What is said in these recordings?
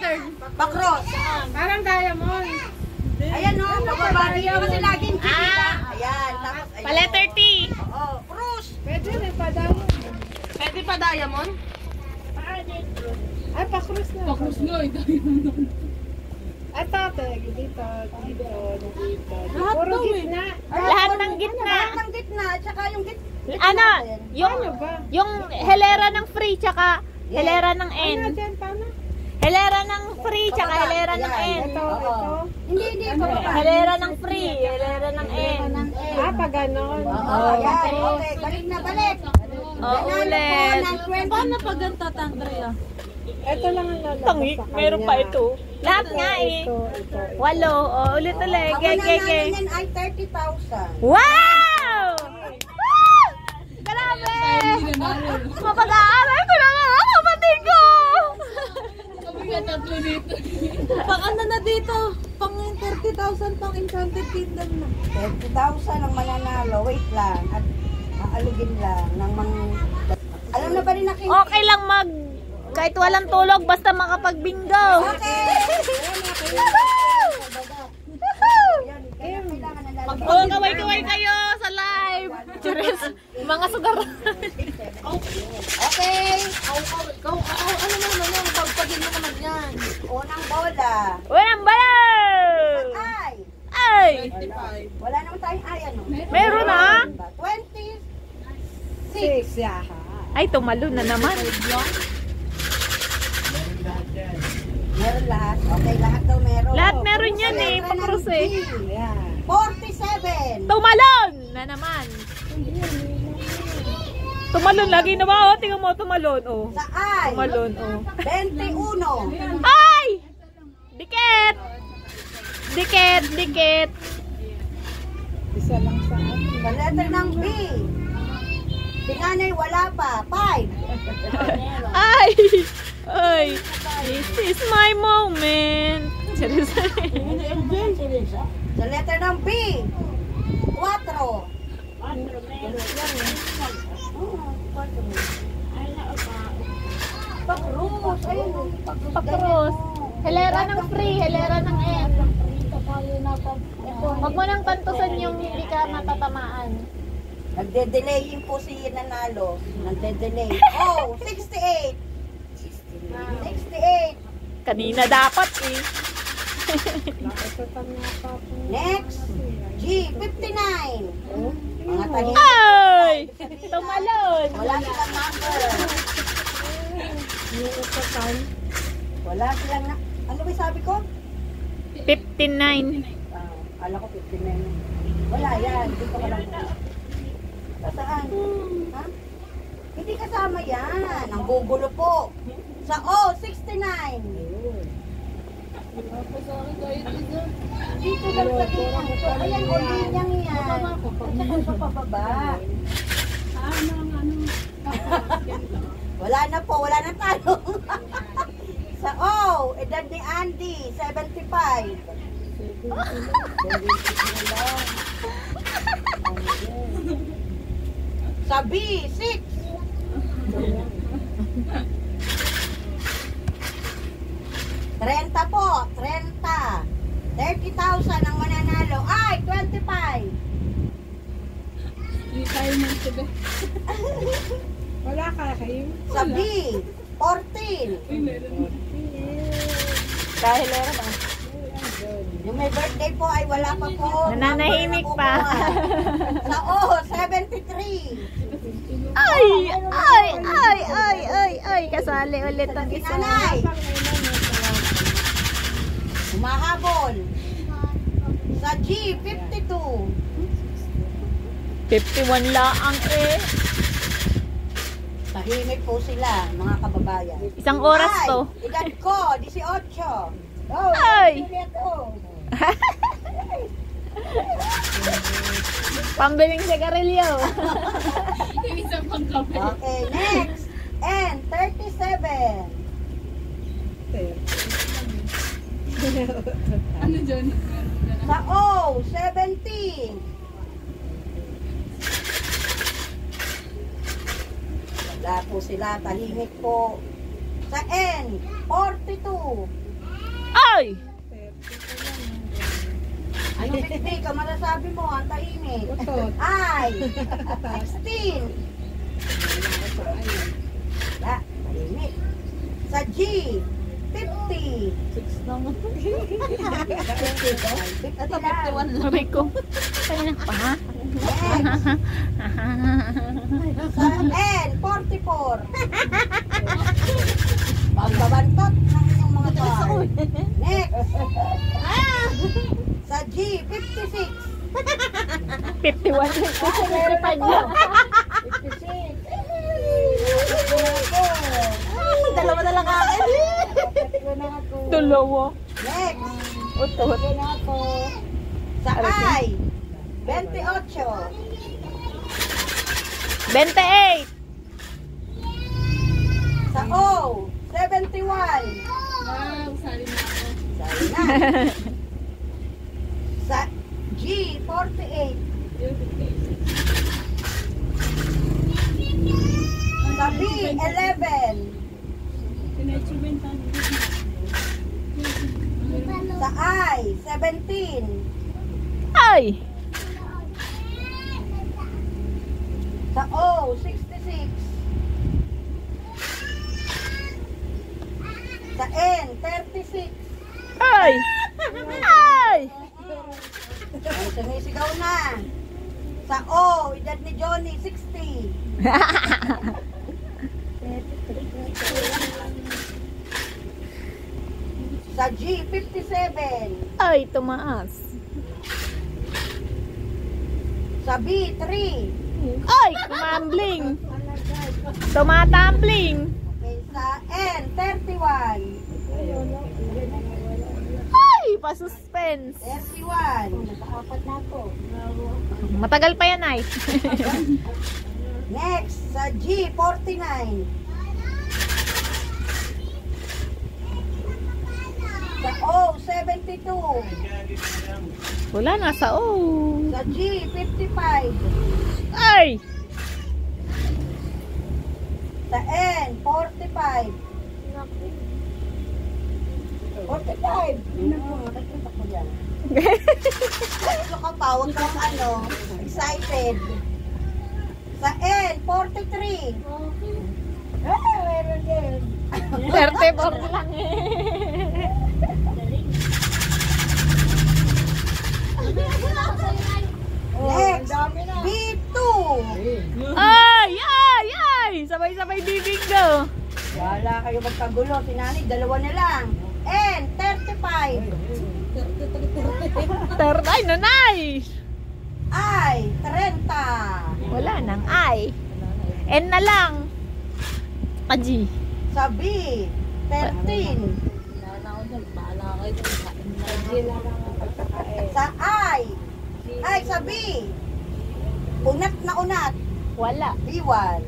letter? Bakros. Parang diamond. Ayan o, bababa dito kasi laging ayan, tapos ayun. Pa-letter T. Oo, Cruz. Pwede rin pa diamond. Pwede pa diamond? Ay, pa-cruise na. Pa-cruise na, diamond. Ay, tatag. Dito, dito, dito. Puro gitna. Lahat ng gitna. Lahat ng gitna, tsaka yung gitna. Ano? Yung helera ng free, tsaka helera ng N. Ano dyan, paano? Helera ng free, tsaka helera ng N. Ito. Hindi, bababa. Helera ng free, helera ng N. Ah, pa ganon. Oo, ayan, okay, balik na, balik. Ulit. Paano pag ganito, Tandrea? Ito lang ang lalabas Tangi, sa kanya. meron pa ito. Lahat nga eh. Ito. 8. Ulit. Ang Ge. namin yan ay 30,000. Wow! Woo! Grabe! Mapag-aaral ko na mga kapatid ko! Pang ano na dito? Pang 30,000 pang Enchanted Kingdom na. 30,000 ang mananalo. Wait lang. At aalugin lang ng mga... Alam na ba rin nakin? Okay lang kahit walang tulog, basta makapag-bingo. Okay! Kaway-kaway kayo sa live. Cheers. Mga sugar. Okay! Ano naman yan? Pagpagin mo naman yan. Unang bola. Walang balaw! Ay! Wala naman tayong ay, ano? Meron na? 26. Yaha. Ay, tumalo na naman. Meron lahat. Okay, lahat daw meron. Lahat meron yan eh, pakrus eh. Ayan. 47. Tumalon na naman. Tumalon lagi na ba? Oh, tingnan mo, tumalon. Oh. Sa ay. Tumalon, oh. 21. Ay! Dikit! Dikit! Isa lang sa akin. Sa letter ng B. Tinanay wala pa. 5. Ay! Ay! This is my moment. Sa letter ng B. 4. Pakrus. Ayun. Pakrus. Helera ng free, helera ng N. Huwag mo nang tantusan yung hindi ka matatamaan. Nagde-delaying po si Nanalo. Nagde-delay. Oh, 68. 68. Kanina dapat eh. Next. G, 59. Mga tahi. Ay! Tumalon! Wala silang number. Wala silang na... Ano ba sabi ko? 59. Kala ko 59. Wala yan. Dito ka lang. Saan? Ha? Hindi kasama yan. Ang gugulo po. Sa O, 69. Dito lang sa linyang ito. Ayan, o linyang yan. Saka sa pababa. Wala na po. Wala na tayo. Sa O, edad ni Andy, 75. Sa B, 6. 30 po, 30. 30,000 ang mananalo. Ay, 25. Wala ka kayo. Sa B, 14. Dahil meron ah. Yung may birthday po ay wala pa po. Nananahimik pa. Sa O, 73. Ay, kasali ulit ang isa. Nanay. Humahabol. Sa G, 52. 51 laang eh. Tahimik po sila, mga kababayan. Isang oras Ay, to. edad ko, 18. Oh, Ay! Pambiling sigarilyo. Okay, next. And 37. Ano dyan? Sa O, 17. Wala po sila, tahimik po. Sa N, 42. Ay! Ano Big? Ang masasabi mo? Ang tahimik. Utot. Ay! 16. Wala. Tahimik. Sa G, 50. 6 naman. 50 Ito, lang. 51 lang. Sabi ko. Sabi na, pa ha? Next. Sa N, 44. Pagbabantot ng inyong mga card. Next. Sa G, 56. 51. 55 lang. 56. Dalawa na lang akin. Dalawa. Next. Utot. Sa I, 28. 28. Sa O, 71. Wow, sali na ako. Sorry na. Sa G, 48. Sa B, 11. Sa I, 17. Ay! Sa O, 66. Sa N, 36. Ay! Ay! Ay, sumisigaw na. Sa O, edad ni Johnny, 60. Sa G, 57. Ay, tumaas. Sa B, 3. Ay, tumambling. Tumatumbling. Okay, sa N, 31. Ay, pa-suspense. 31. Nakaapat na ako. Matagal pa yan ay. Next, sa G, 49. Sa O, 72. Wala na sa O. Sa G, 55. Ay! Sa N, 45. 45. Nakikita ko dyan. Ano ka pa? Huwag kang excited. Sa N, 43. Meron din. 34 lang eh. Next, B2. Ay! Ay! Ay! Sabay-sabay bibinggo. Wala kayo magkagulo. Si Nani, dalawa na lang. N, 35. Ay, nanay! I, 30. Wala nang ay. N na lang. Aji. Sa B, 13. Sa I, ay sa B, unat na unat. Wala. B1.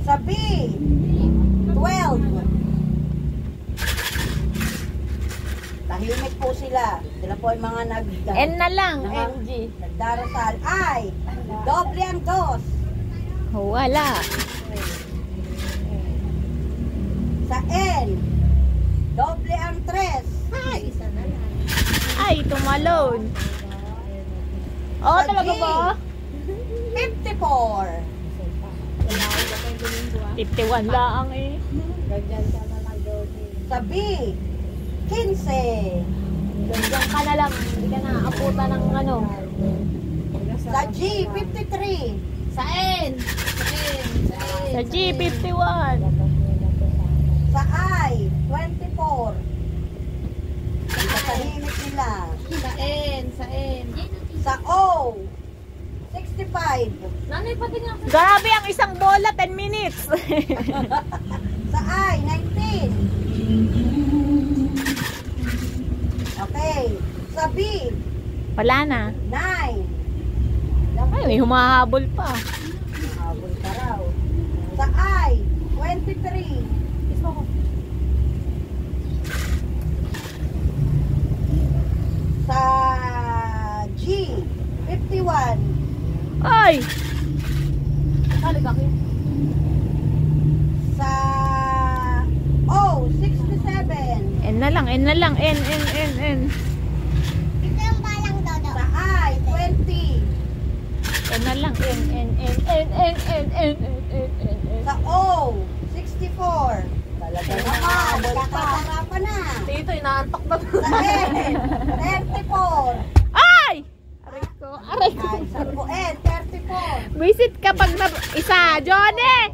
Sa B, 12. Tahimik po sila. Sila po ay mga N na lang. NG. nagdarasal. Ay, doble ang dos. Wala. Sa N, doble ang tres. Ay, isa na lang. Ay, tumalon. Oh, Sa talaga G, ba? 54. 51 lang eh. Sa B, 15. Diyan ka na lang. Hindi ka na aputa ng ano. Sa G, 53. Sa N. Sa G, 51. Sa I, 24. Ang katahimik nila. Sa N. Sa N. Sa O, 65. Nanay, pati nga. Grabe ang isang bola, 10 minutes. Sa I, 19. Okay. Sa B, Wala na. 9. Ay, may humahabol pa. Habol ka raw. Sa I, 23. Sa G, 51. Ay! Sa N na lang. N. Sa I, 20. N na lang. N. Sa O, 64. Talaga naman, kakasarapan na. Tito, inaantok na. Sa N, 34. Ay! Aray ko. Ay, sa N, 34. Visit kapag na isa. Johnny!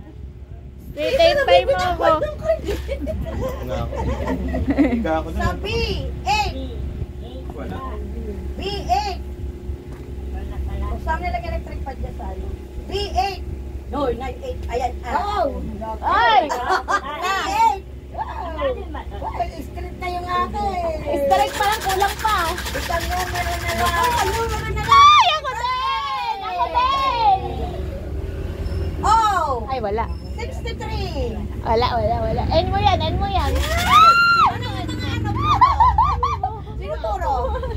Titay mo ako. Sa B, 8. B8. Kung saan nilagay electric pad dyan sa ano? B8. No, 98. Ayan. Oh! Ay! B8. Ay, script na yung akin. Strike pa lang, kulang pa. Isang numero na lang. Numero na lang. Ay! Ako din! Ako din! Oh! Ay, wala. 63. Wala. N mo yan. Sino puro?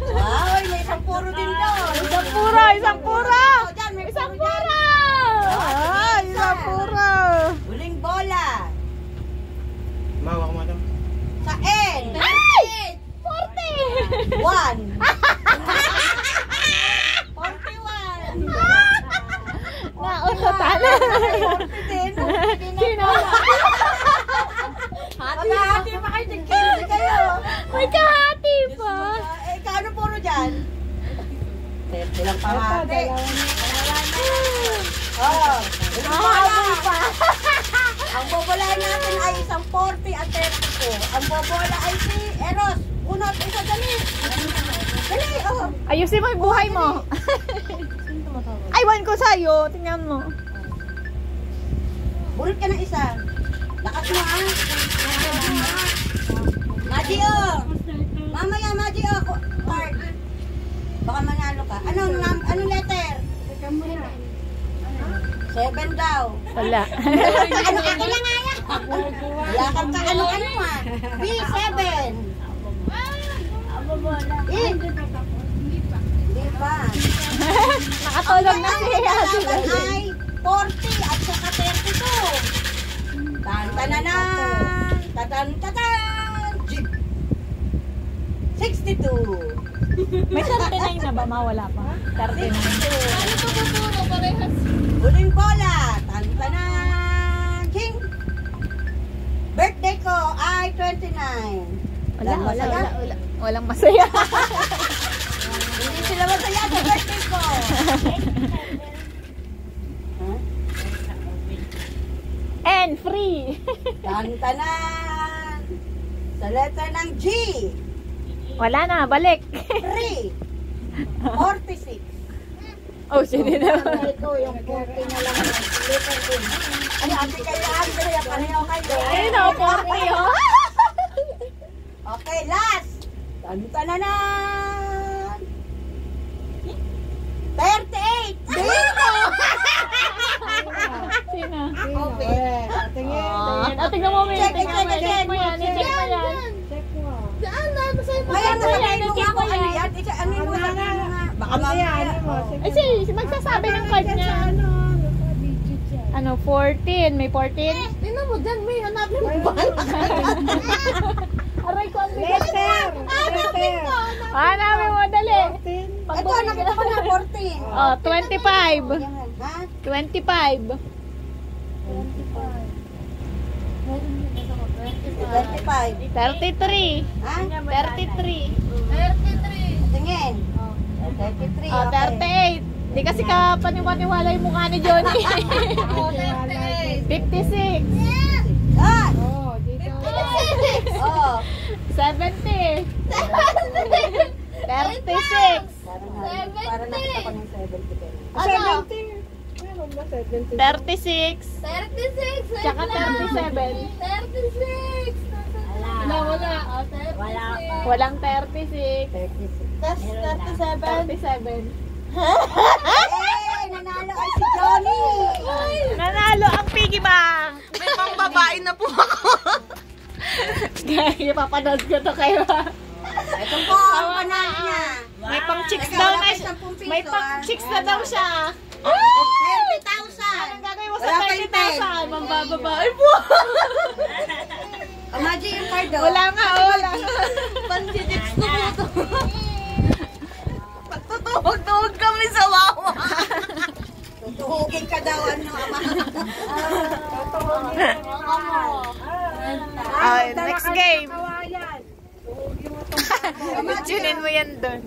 Ay, may isang puro din doon. Isang puro! Diyan, may Isang puro dyan. puro! Ay, isang puro! Huling bola. Mawak mo ito. Sa N. Ay! 40! 1. 41. Nautotan. 40 din. Sino? Hati pa kayo, tig-15 kayo. May kahati pa. Eh, kaano puro dyan? 30 lang pangati. Oh, huling bola. Ang bobolahin natin ay isang 40 at 32. Ang bobola ay si Eros. Unot, isa dali. Dali, oh. Ayusin mo yung buhay mo. Ay, wan ko sa'yo. Tingnan mo. Bulot ka ng isa. Lakas mo, ha? Maji, oh. Mamaya, Maji, oh. Card. Baka manalo ka. Anong letter? 7 daw. Wala. Ano ka lang nga yan? Yakap ka ano ah. B7. Hindi pa. Nakatulog na si Ate Ang Lali. ay 40 at saka 32. Tan-tananan. Tatan-tatan. Jeep. 62. May 39 na ba? Mawala pa. 39. Huling bola. Tan-tanan. King. Birthday ko ay 29. Wala. Masaya? Walang masaya. Hindi sila masaya sa birthday ko. And free. Tan-tanan. Sa letter ng G. Wala na. Balik. 3. 46. Oh, sino na? Ito yung 40 na lang. Letter N. Ay, ate kayo, Andrea. Pareho kayo. Ayun o, 40 oh. Okay, last. Tan-tananan. 38. Dito! Sino? Okay. Tingnan mo, May. Check, Tingnan mo. check, Check mo yan. check. I-check mo yan. Kaya nasabihin mo check nga mo kung ano yan. yan. Ano mo sabihin mo nga. Baka mamaya. Ay, si magsasabi ng card niya. Ano, 14. May 14? Tingnan mo dyan, may hanapin mo ba? Aray ko, ang bigat. Hanapin mo, dali. Ito, nakita ko na 14. Oh, 25. Yan, ha? 25. 25. 33. Ha? 33. Tingin. 33. Oh, 38. Di kasi ka paniwala yung mukha ni Johnny. 56. Ah! 56. Oh. 70. 36. Parang nakita ko ng 70. Ano? 36. Tsaka 37. Walang 36. 37. Eh, nanalo ay si Johnny. Nanalo ang piggy bank. May pang babae na po ako. Ipapanood ko to kayo. Ito po ang panalo niya. May pang chicks daw na siya. May pang chicks na daw siya. 30,000. Anong gagawin mo sa Wala pa yung 30,000? Mambababae po. Amaji yung card oh. Wala nga, wala nga. Panjijits ko po to. Pagtutuhog-tuhog kami sa wawa. Tutuhugin ka daw ano, ama. Next game. Tunin mo yan doon.